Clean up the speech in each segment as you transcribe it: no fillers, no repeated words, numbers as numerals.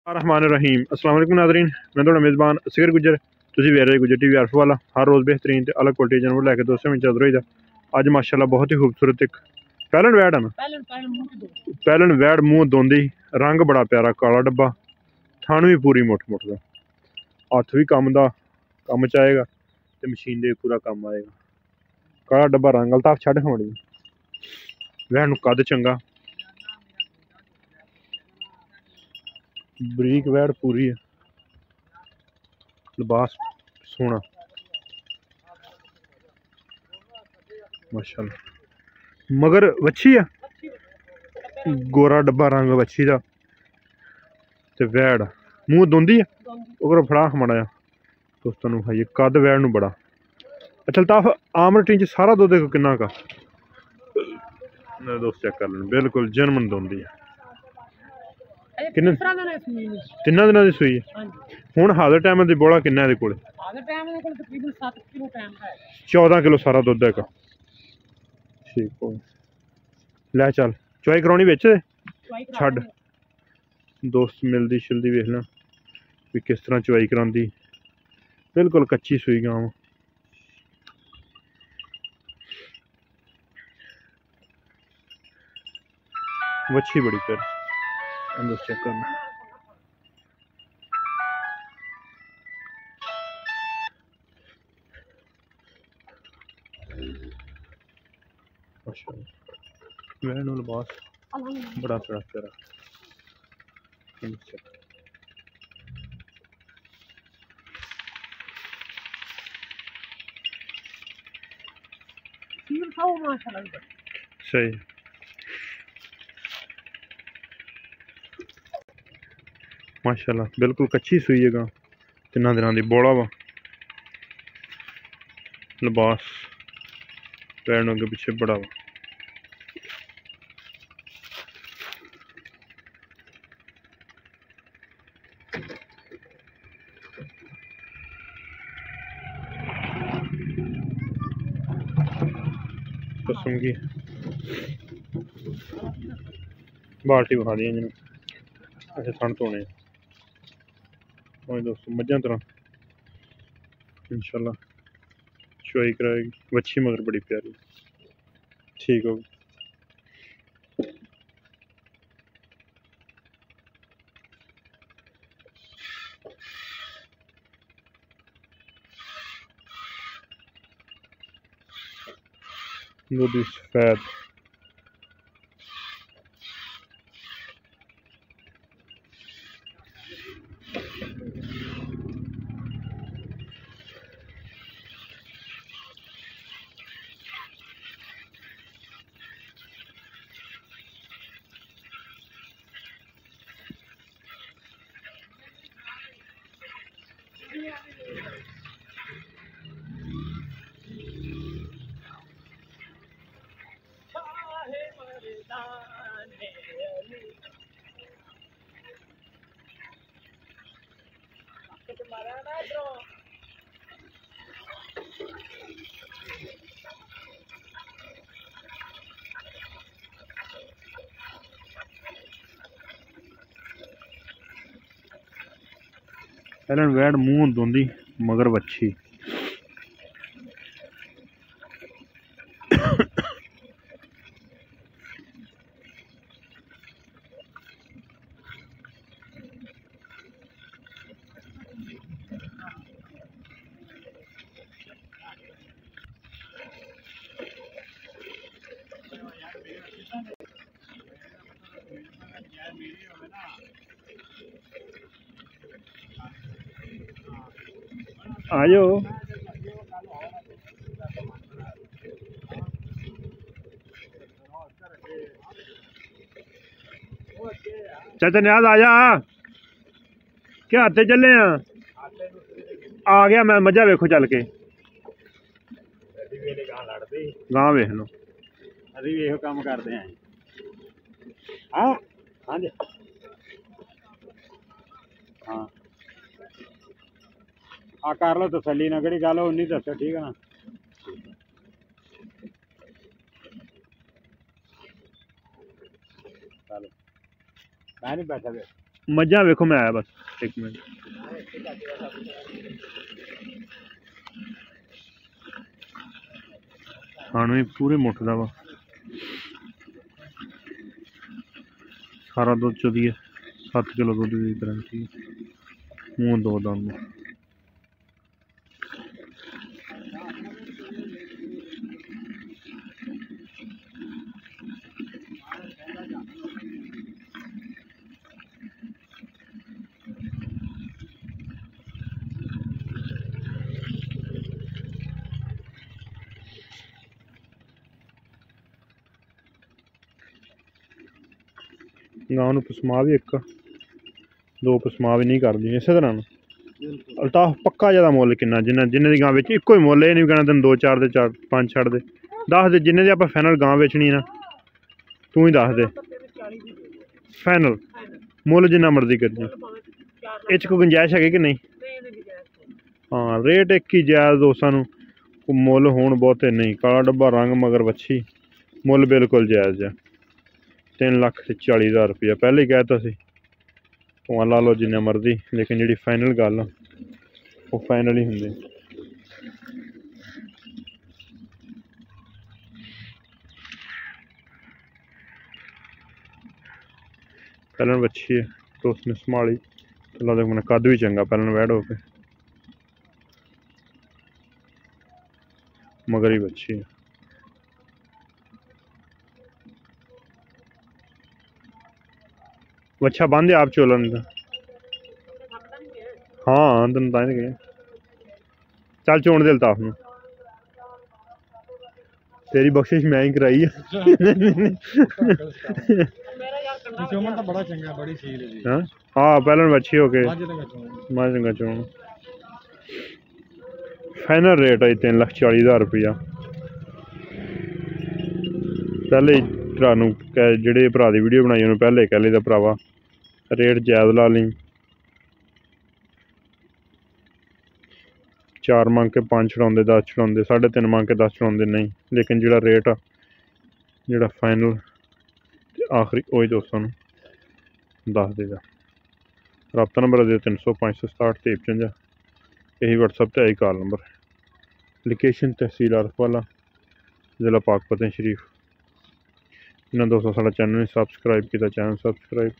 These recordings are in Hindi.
रहमान रहीम अस्सलाम वालेकुम नाज़रीन, मैं थोड़ा मेज़बान असगर गुजर तुसीं वेख रहे गुजर टीवी अर्फ वाला। हर रोज़ बेहतरीन ते अलग क्वालिटी जानवर लैके दोस्तों में चल रही था। अज माशाल्लाह बहुत ही खूबसूरत एक पैलन वैड़ है ना, पैलन वैड़ मुँह धोंदी, रंग बड़ा प्यारा काला डब्बा, थान भी पूरी मुठ मुठ का, हथ भी कम दा कम च आएगा तो मशीन दे पूरा कम आएगा। काला डब्बा रंग अल्ताफ छड़ खानी वैड़ नूं कद चंगा, बरीक वैड़ पूरी है, लिबास सोना माशाल्लाह। मगर वच्छी है, गोरा डब्बा रंग वच्छी का ते वैड़ मुँह धोंदी है ओकर फड़ा माड़ा जा दोस्तों खाइए। कद वैड़ नूं बड़ा अच्छा। अल्ताफ आम रटी च सारा दुद्ध देखो किन्ना का दोस्त चेक कर लें, बिल्कुल जनमन धोंदी है। किन्ने तिन्ना दिनों की सूई है हुण हाज़र टाइम दी बोला किन्ना इहदे कोल? 14 किलो सारा दुद्ध है। ठीक हो लै चल चुआई करानी बिच छड़ दोस्त मिलदी शिलदी वेख लें भी किस तरह चुआई करांदी। बिल्कुल कच्ची सूई गांव, वच्छी बड़ी फिर दोस्त चेक करना। वैन लिबास बड़ा प्यारा प्यारा सही माशाल्लाह। बिल्कुल कच्ची सूई है गां, तिना दिनों की बोला वा, लिबास पैर अगे पिछे बड़ा वा। कसम की बाल्टी विखा दी जिन्हें अच्छा थन धोने दोस्तों मझां तरह इंशाल्लाह चुआई कराएगी। वच्छी मगर बड़ी प्यारी ठीक होगी। दूधी सफेद पैलन वैड़ मुँह धोंदी मगर वच्छी। आ जाओ चाचा न्याज आ जा, क्या हाथे चले आ गया मैं मजा वेखो चल के गां वेख लो अभी भी काम करते हैं। हाँ हाँ जी हाँ हाँ कर लो तसली ना कड़ी गल उन्नी दसो ठीक है ना। चलो मैं नहीं बैठा मझा वेखो मैं आया बस एक मिनट। खाने भी पूरे मुठ का वा सारा दुध चौदी है 7 किलो दुध की गारंटी मूँह 2 दंद गां नूं पसमा भी एक 2 पसमा भी नहीं करदी इस तरह अल्ताफ पक्का ज़्यादा मुल किन्ना जिन्हें जिन्हें दी गां बेची इक्को ही मुल ये नहीं कहना तेन 2 4 दे 4 5 छड़ दे 10 दे जिन्हें दी आपां फाइनल गां बेचनी ना तू ही दस दे फाइनल मुल जिन्ना मर्जी कर जी इस कोई गुंजाइश है कि नहीं। हाँ रेट एक ही जायज़ दोस्तां नूं मुल होण बहुते नहीं काला डब्बा रंग मगर बच्छी मुल बिल्कुल जायज़ है 3,40,000 रुपया पहले ही कहता सी भावें ला लो जिन्ना मर्जी लेकिन जी फाइनल गल वो फाइनल ही होंगे। पहलन बच्ची है तो उसने संभाली चलो देख मैंने कद भी चंगा पहलन वैड हो के मगर ही बच्ची है बच्चा बंद आप चोलन हाँ तेन तां गए चल चोन दे अल्ताफ नूं तेरी बख्शिश मैं ही कराई है हाँ पहले बच्ची हो के चंगा चोन फाइनल रेट है 3,40,000 रुपया पहले भरा जेडे भरा की वीडियो बनाई उन्होंने पहले कह ली भरावा रेट जायज़ ला ली 4 मंग के 5 छड़ाते 10 छड़ाते 3.5 मंग के 10 छड़ाते नहीं लेकिन जो रेट आ जो फाइनल आखिरी वही दोस्तों दस देगा। रबता नंबर दे 300 567 53 यही व्हाट्सएप पर आई कॉल नंबर लोकेशन तहसील आरफवाला जिला पाकपतन शरीफ। इन्होंने दोस्तों साडा चैनल नहीं सबसक्राइब किया चैनल सबसक्राइब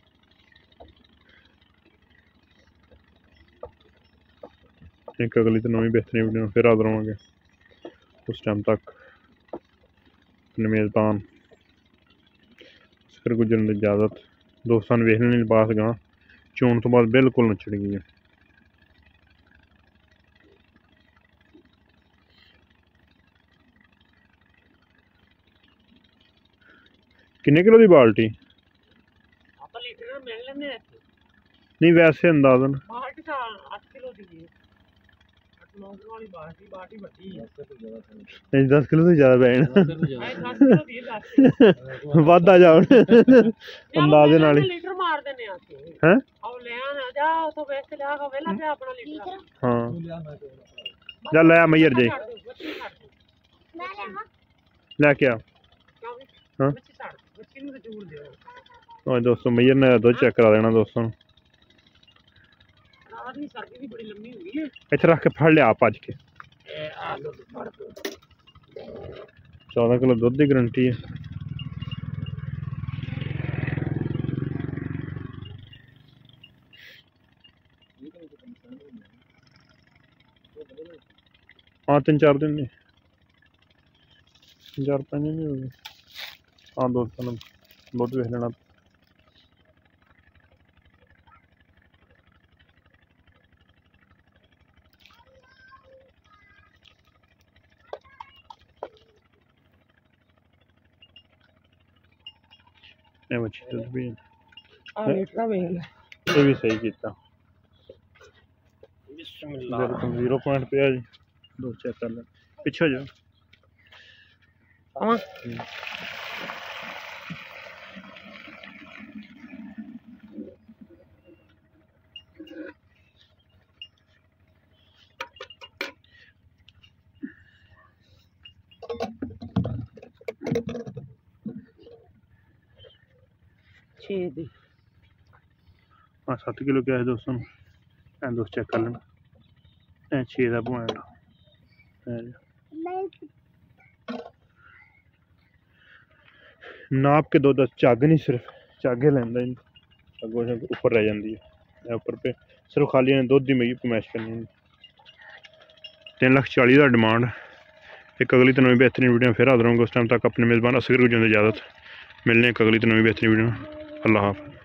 एक अगली तो नवी बेहतरीन वीडियो फिर हाजिर होवांगे उस टाइम तक अपने मेज़बान सिकर गुजर की इजाज़त दोस्तों ने वेख लेनी पास गां चोन तो बाद बिल्कुल नचड़ गई है। किन्ने किलो की बाल्टी नहीं वैसे अंदाजन 10 किलो तो ज्यादा पै वादा जाओ अंदाजे नाल हैं हाँ जा लै मैयर जी लैके आ हाँ दोस्तों मैयर ने दुध चेक करा देना दोस्तों इत्थे रख के फड़ लिया भज के 14 किलो दुध की गारंटी है। हाँ 3-4 दिन नहीं 4-5 दिन नहीं हो गए। हाँ दोस्तों दुध वेख लेना बच्ची दुध भी ये भी सही किया 0 पॉइंट पे जी दो चेक कर ले पिछे जाओ हाँ 7 किलो क्या है दोस्तों, दोस्त चेक कर लेना। 6 का पॉइंट नाप के 2 10 झग नहीं, सिर्फ झागे लेंदा अगों ऊपर रह जाती है, ऊपर पे सिर्फ खाली ने दुध की मई कमैश करनी। 3,40,000 का डिमांड। एक अगली तो नवी बेहतरीन वीडियो फिर हाजिर होंगे, उस टाइम तक अपने मेज़बान असगर गुजर इजाज़त। मिलने एक अगली तो नवी बेहतरीन वीडियो। अल्लाह हाफ़िज़।